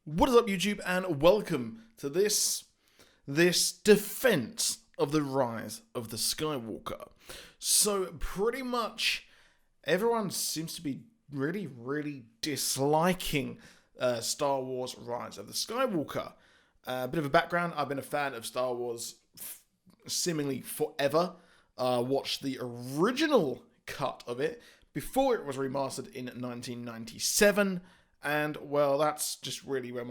What is up, YouTube, and welcome to this defense of the rise of the Skywalker. So pretty much everyone seems to be really disliking Star Wars Rise of the Skywalker. A bit of a background: I've been a fan of Star Wars seemingly forever. Watched the original cut of it before it was remastered in 1997. And, well, that's just really where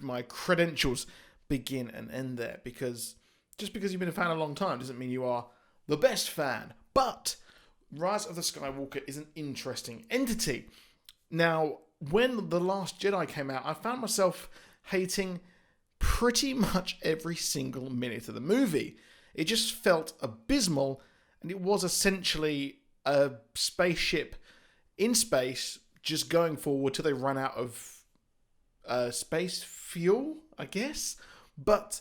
my credentials begin and end there. Because just because you've been a fan a long time doesn't mean you are the best fan. But Rise of the Skywalker is an interesting entity. Now, when The Last Jedi came out, I found myself hating pretty much every single minute of the movie. It just felt abysmal, and it was essentially a spaceship in space just going forward till they ran out of space fuel, I guess. But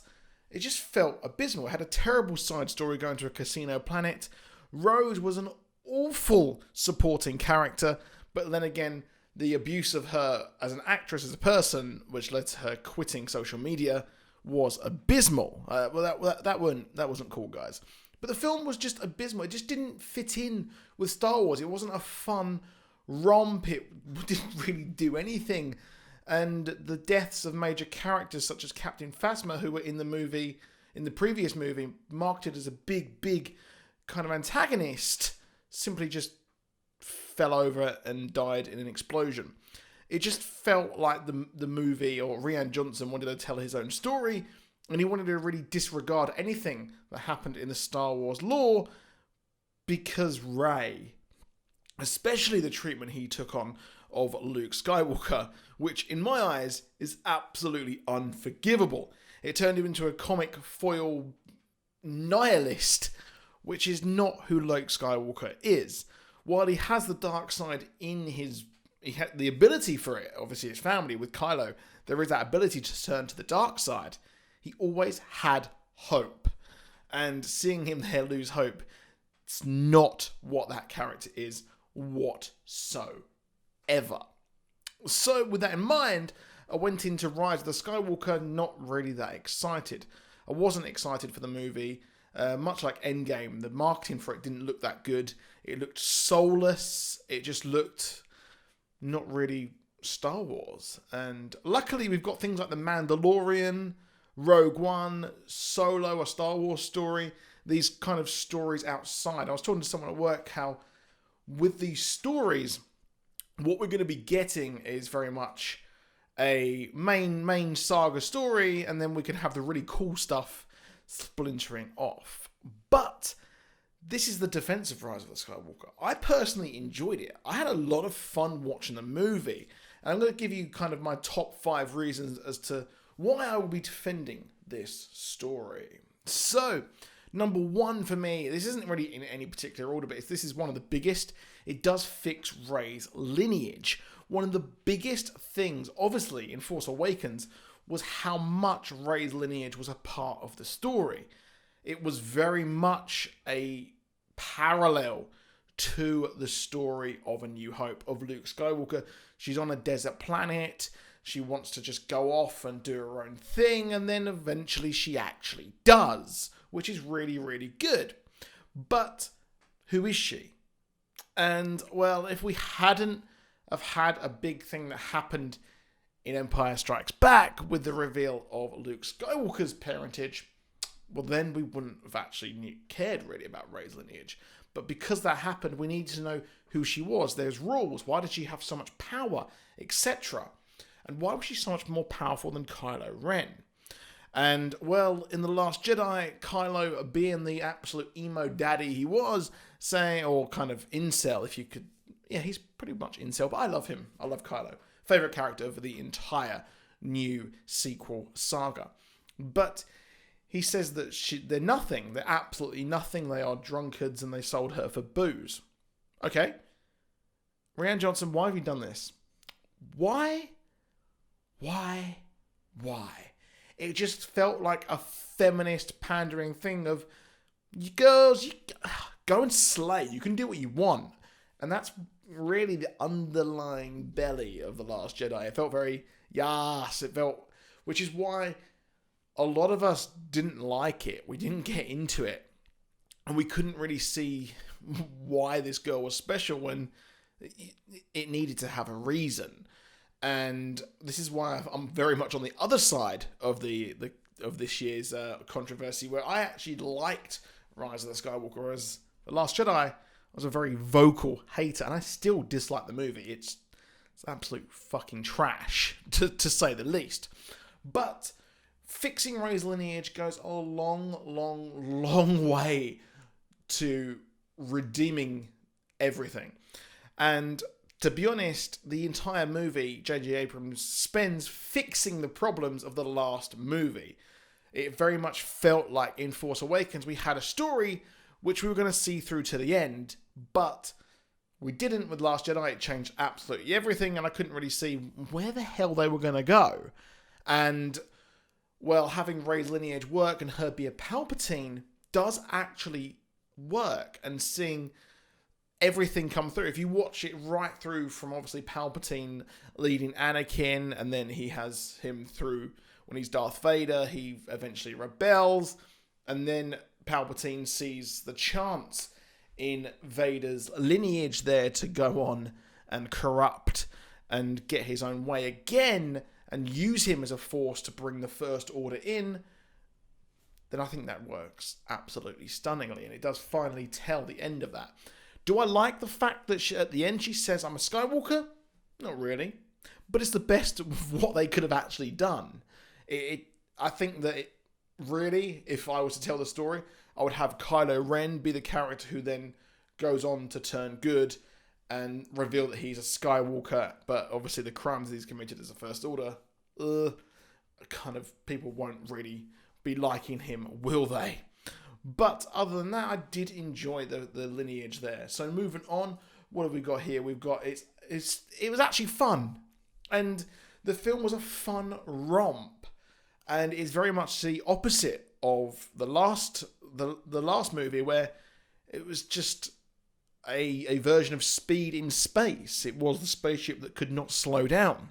it just felt abysmal. It had a terrible side story going to a casino planet. Rose was an awful supporting character, but then again, the abuse of her as an actress, as a person, which led to her quitting social media, was abysmal. That wasn't cool, guys. But the film was just abysmal. It just didn't fit in with Star Wars. It wasn't a fun romp. It didn't really do anything. And the deaths of major characters such as Captain Phasma, who were in the previous movie, marketed as a big kind of antagonist, simply just fell over and died in an explosion. It just felt like the movie, or Rian Johnson wanted to tell his own story, and he wanted to really disregard anything that happened in the Star Wars lore, because Rey, especially the treatment he took on of Luke Skywalker, which in my eyes is absolutely unforgivable. It turned him into a comic foil nihilist, which is not who Luke Skywalker is. While he has the dark side in he had the ability for it, obviously his family with Kylo, there is that ability to turn to the dark side. He always had hope. And seeing him there lose hope, it's not what that character is whatsoever. So with that in mind, I went into Rise of the Skywalker not really that excited. I wasn't excited for the movie. Much like Endgame, the marketing for it didn't look that good. It looked soulless. It just looked not really Star Wars. And luckily we've got things like The Mandalorian, Rogue One, Solo, a Star Wars story. These kind of stories outside. I was talking to someone at work how with these stories, what we're going to be getting is very much a main saga story, and then we can have the really cool stuff splintering off. But this is the defense of Rise of the Skywalker. I personally enjoyed it. I had a lot of fun watching the movie, and I'm going to give you kind of my top 5 reasons as to why I will be defending this story. So, number 1 for me, this isn't really in any particular order, but this is one of the biggest. It does fix Rey's lineage. One of the biggest things, obviously, in Force Awakens was how much Rey's lineage was a part of the story. It was very much a parallel to the story of A New Hope, of Luke Skywalker. She's on a desert planet. She wants to just go off and do her own thing, and then eventually she actually does, which is really good. But who is she? And, well, if we hadn't have had a big thing that happened in Empire Strikes Back with the reveal of Luke Skywalker's parentage, well, then we wouldn't have actually cared really about Rey's lineage. But because that happened, we need to know who she was. There's rules. Why did she have so much power, etc.? And why was she so much more powerful than Kylo Ren? And, well, in The Last Jedi, Kylo, being the absolute emo daddy he was, saying, or kind of incel, if you could, yeah, he's pretty much incel, but I love him. I love Kylo. Favourite character of the entire new sequel saga. But he says that they're nothing. They're absolutely nothing. They are drunkards and they sold her for booze. Okay. Rian Johnson, why have you done this? Why? It just felt like a feminist pandering thing of, you girls, you go and slay. You can do what you want. And that's really the underlying belly of The Last Jedi. It felt very Yes, it felt, which is why a lot of us didn't like it. We didn't get into it. And we couldn't really see why this girl was special when it needed to have a reason. And this is why I'm very much on the other side of of this year's controversy, where I actually liked Rise of the Skywalker, whereas The Last Jedi, I was a very vocal hater, and I still dislike the movie. It's absolute fucking trash, to say the least. But fixing Rey's lineage goes a long way to redeeming everything. And to be honest, the entire movie, J.J. Abrams spends fixing the problems of the last movie. It very much felt like in Force Awakens we had a story which we were going to see through to the end, but we didn't with Last Jedi. It changed absolutely everything, and I couldn't really see where the hell they were going to go. And, well, having Rey's lineage work and her be a Palpatine does actually work, and seeing everything come through. If you watch it right through from obviously Palpatine leading Anakin, and then he has him through when he's Darth Vader, he eventually rebels, and then Palpatine sees the chance in Vader's lineage there to go on and corrupt and get his own way again and use him as a force to bring the First Order in, then I think that works absolutely stunningly, and it does finally tell the end of that. Do I like the fact that at the end she says, I'm a Skywalker? Not really. But it's the best of what they could have actually done. I think that really, if I was to tell the story, I would have Kylo Ren be the character who then goes on to turn good and reveal that he's a Skywalker, but obviously the crimes he's committed as a First Order, kind of, people won't really be liking him, will they? But other than that, I did enjoy the lineage there. So moving on, what have we got here? We've got it was actually fun, and the film was a fun romp, and it's very much the opposite of the last movie, where it was just a version of Speed in space. It was the spaceship that could not slow down.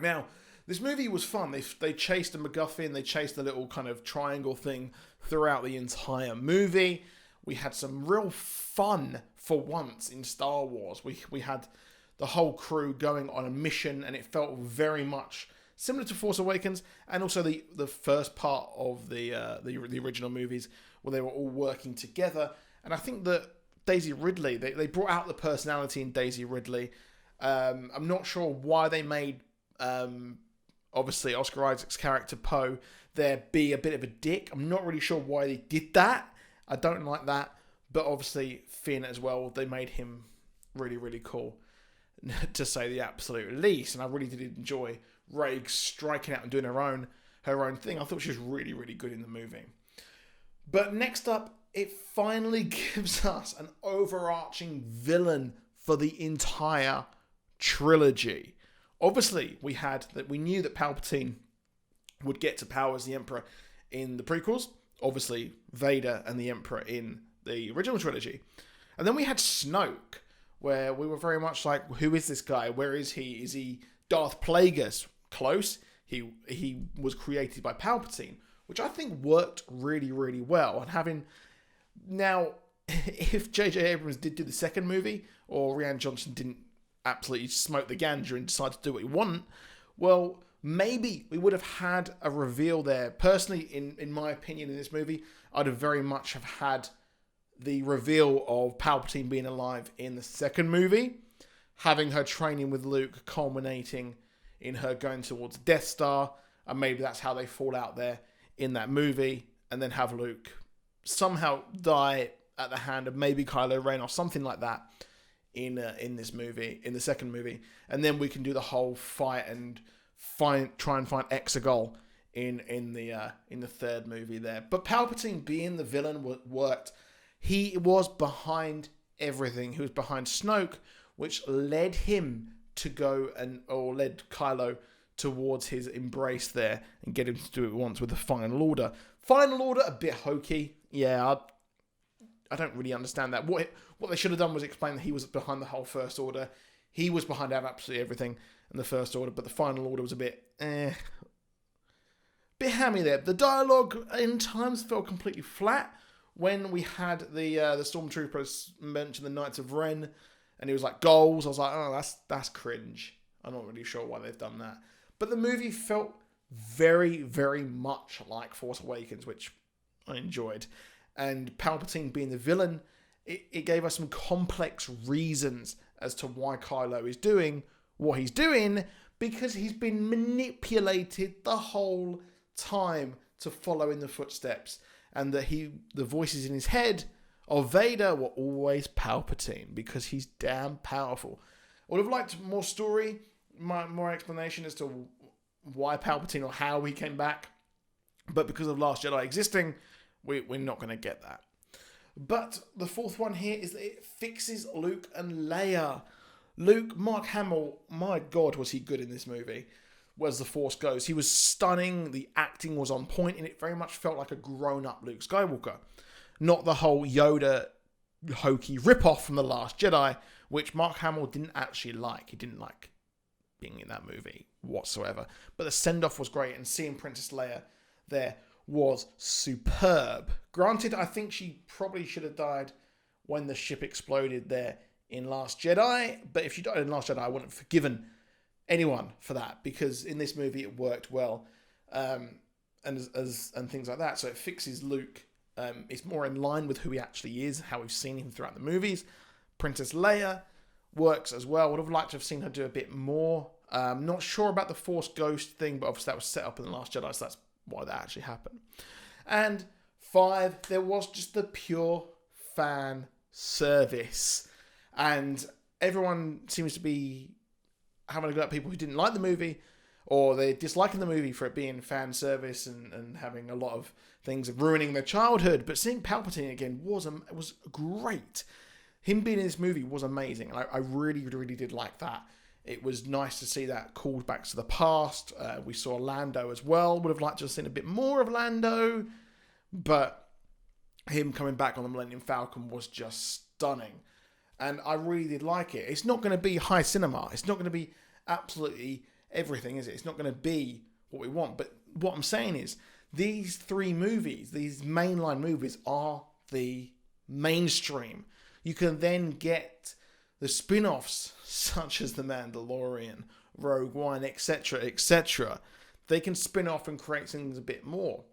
Now, this movie was fun. They chased a MacGuffin, they chased a little kind of triangle thing throughout the entire movie. We had some real fun for once in Star Wars. We had the whole crew going on a mission, and it felt very much similar to Force Awakens, and also the first part of the original movies, where they were all working together. And I think that Daisy Ridley, they brought out the personality in Daisy Ridley. I'm not sure why they made obviously Oscar Isaac's character Poe there be a bit of a dick. I'm not really sure why they did that. I don't like that. But obviously Finn as well, they made him really, really cool, to say the absolute least. And I really did enjoy Rey striking out and doing her own thing. I thought she was really, really good in the movie. But next up, it finally gives us an overarching villain for the entire trilogy. Obviously, we knew that Palpatine would get to power as the Emperor in the prequels. Obviously, Vader and the Emperor in the original trilogy. And then we had Snoke, where we were very much like, who is this guy? Where is he? Is he Darth Plagueis? Close. He was created by Palpatine, which I think worked really, really well. And having... Now, if J.J. Abrams did do the second movie, or Rian Johnson didn't absolutely smoke the ganja and decide to do what he wanted, well, maybe we would have had a reveal there. Personally, in my opinion, in this movie, I'd have very much have had the reveal of Palpatine being alive in the second movie, having her training with Luke culminating in her going towards Death Star, and maybe that's how they fall out there in that movie, and then have Luke somehow die at the hand of maybe Kylo Ren or something like that in this movie, in the second movie, and then we can do the whole fight and try and find Exegol in the third movie there. But Palpatine being the villain worked. He was behind everything. He was behind Snoke, which led him to go or led Kylo towards his embrace there and get him to do it once with the Final Order. Final Order, a bit hokey. Yeah, I don't really understand that. What they should have done was explain that he was behind the whole First Order. He was behind absolutely everything in the First Order, but the Final Order was a bit hammy there. The dialogue in times felt completely flat. When we had the stormtroopers mention the Knights of Ren, and he was like goals, I was like, oh, that's cringe. I'm not really sure why they've done that. But the movie felt very, very much like Force Awakens, which I enjoyed. And Palpatine being the villain, it gave us some complex reasons as to why Kylo is doing what he's doing, because he's been manipulated the whole time to follow in the footsteps. And that the voices in his head of Vader were always Palpatine, because he's damn powerful. I would have liked more story, more explanation as to why Palpatine or how he came back. But because of Last Jedi existing, we're not going to get that. But the fourth one here is that it fixes Luke and Leia. Luke, Mark Hamill, my God, was he good in this movie. As the Force goes, he was stunning, the acting was on point, and it very much felt like a grown-up Luke Skywalker. Not the whole Yoda hokey rip-off from The Last Jedi, which Mark Hamill didn't actually like. He didn't like being in that movie whatsoever. But the send-off was great, and seeing Princess Leia there was superb. Granted, I think she probably should have died when the ship exploded there in Last Jedi, but if she died in Last Jedi, I wouldn't have forgiven anyone for that, because in this movie it worked well, and things like that. So it fixes Luke. It's more in line with who he actually is, how we've seen him throughout the movies. Princess Leia works as well. Would have liked to have seen her do a bit more. Not sure about the Force Ghost thing, but obviously that was set up in The Last Jedi, so that's why that actually happened. And 5, there was just the pure fan service, and everyone seems to be having a go at people who didn't like the movie, or they're disliking the movie for it being fan service and having a lot of things ruining their childhood. But seeing Palpatine again was great. Him being in this movie was amazing. I really, really did like that. It was nice to see that called back to the past. We saw Lando as well. Would have liked to have seen a bit more of Lando, but him coming back on the Millennium Falcon was just stunning. And I really did like it. It's not going to be high cinema. It's not going to be absolutely everything, is it? It's not going to be what we want. But what I'm saying is, these 3 movies, these mainline movies, are the mainstream. You can then get the spin-offs, such as The Mandalorian, Rogue One, etc., etc. They can spin off and create things a bit more.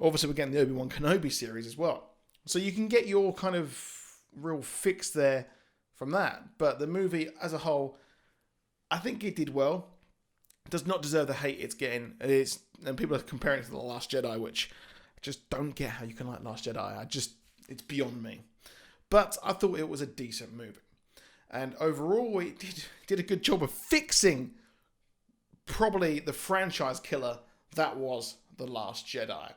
Obviously, we're getting the Obi-Wan Kenobi series as well. So you can get your kind of real fix there from that. But the movie as a whole, I think it did well. It does not deserve the hate it's getting. And people are comparing it to The Last Jedi, which I just don't get how you can like Last Jedi. It's beyond me. But I thought it was a decent movie. And overall, it did a good job of fixing probably the franchise killer that was The Last Jedi.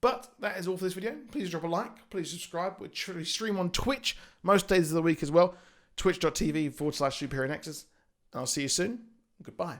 But that is all for this video. Please drop a like. Please subscribe. We stream on Twitch most days of the week as well. Twitch.tv/Superheronexus. And I'll see you soon. Goodbye.